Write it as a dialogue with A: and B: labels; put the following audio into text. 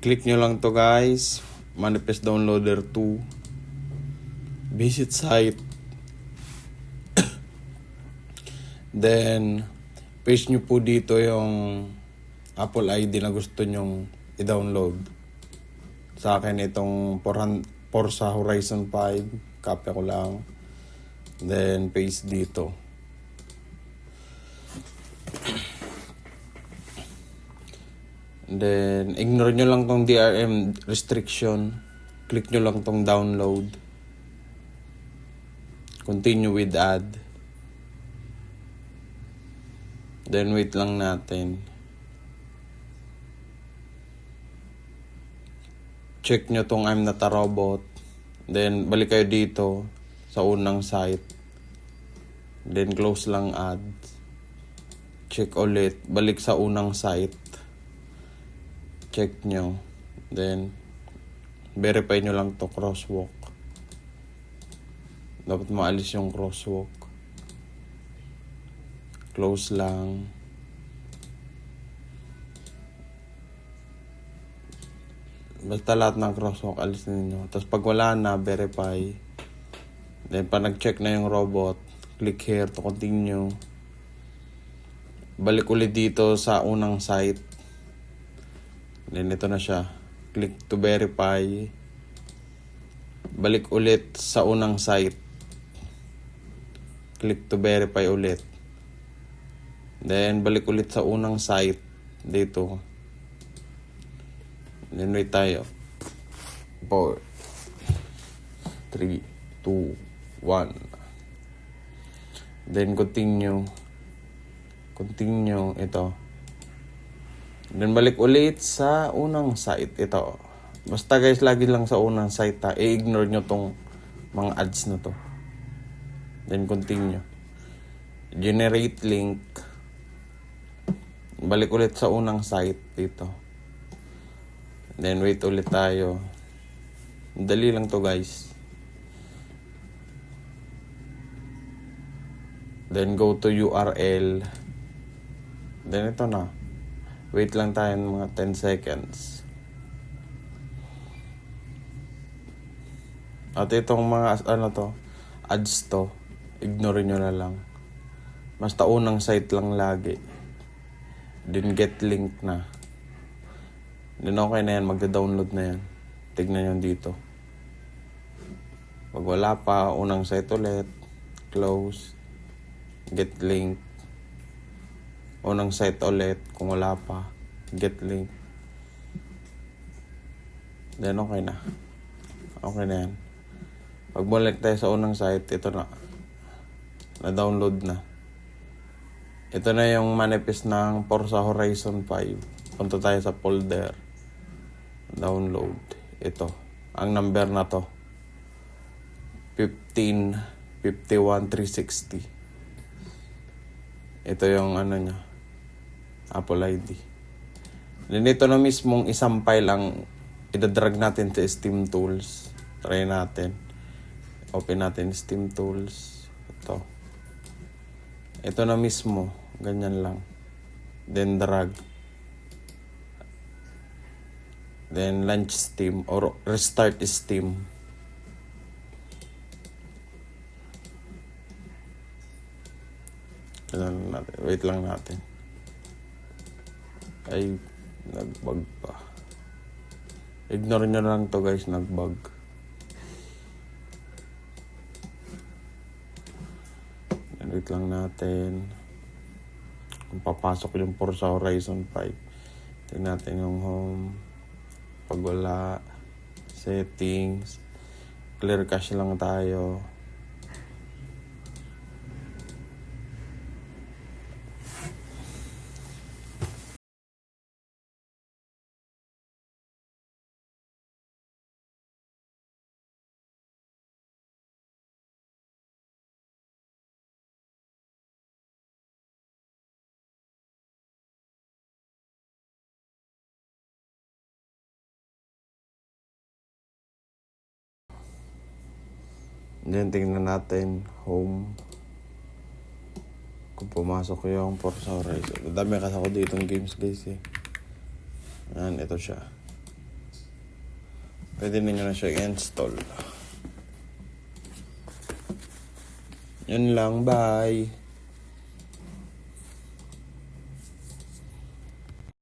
A: Click nyo lang to guys. Manifest Downloader 2. Visit site. Then, paste nyo po dito yung Apple ID na gusto nyong i-download. Sa akin itong Forza Horizon 5. Copy ko lang. Then, paste dito. Then, ignore nyo lang tong DRM restriction. Click nyo lang tong download. Continue with add. Then, wait lang natin. Check nyo tong I'm not a robot. Then, balik kayo dito sa unang site. Then, close lang add. Check ulit. Balik sa unang site. Check nyo. Then, verify nyo lang to crosswalk. Dapat maalis yung crosswalk. Close lang. Basta lahat ng crosswalk alis ninyo. Tapos pag wala na, verify. Then pag nag-check na yung robot, click here to continue. Balik ulit dito sa unang site. Then ito na siya. Click to verify. Balik ulit sa unang site. Click to verify ulit. Then balik ulit sa unang site. Dito. Then wait tayo. 4 3 2 1. Then continue. Continue ito. Then balik ulit sa unang site. Ito. Basta guys, lagi lang sa unang site ha. I-ignore nyo tong mga ads na to. Then continue. Generate link. Balik ulit sa unang site dito. Then wait ulit tayo. Dali lang to guys. Then go to URL. Then ito na. Wait lang tayo ng mga 10 seconds. At itong mga ads to, ignore nyo na lang. Basta unang site lang lagi. Then get link na. Then okay na yan, magda-download na yan. Tignan nyo dito. Pag wala pa, unang site ulit. Close. Get link. Unang site ulit. Kung wala pa, get link. Then okay na. Okay na yan. Pag balik tayo sa unang site, ito na. Na-download na. Ito na yung manifest ng Forza Horizon 5. Punta tayo sa folder. Download. Ito. Ang number na to. 1551360. Ito yung niya. Apple ID. Then ito na mismong isang file ang idadrag natin sa Steam Tools. Try natin. Open natin Steam Tools. Ito. Ito na mismo. Ganyan lang. Then drag. Then launch Steam or restart Steam. Wait lang natin. Ay, nagbug pa. Ignore nyo lang to guys, nagbug. Wait lang natin. Kung papasok yung Forza Horizon 5. Tingnan natin yung home. Pag wala, settings, clear cache lang tayo. Then tingnan natin home. Kung pumasok yung Forza Horizon. Dami kasi ako ditong games guys eh. Ayan, ito siya. pwede ninyo na siya i-install. Yun lang, bye!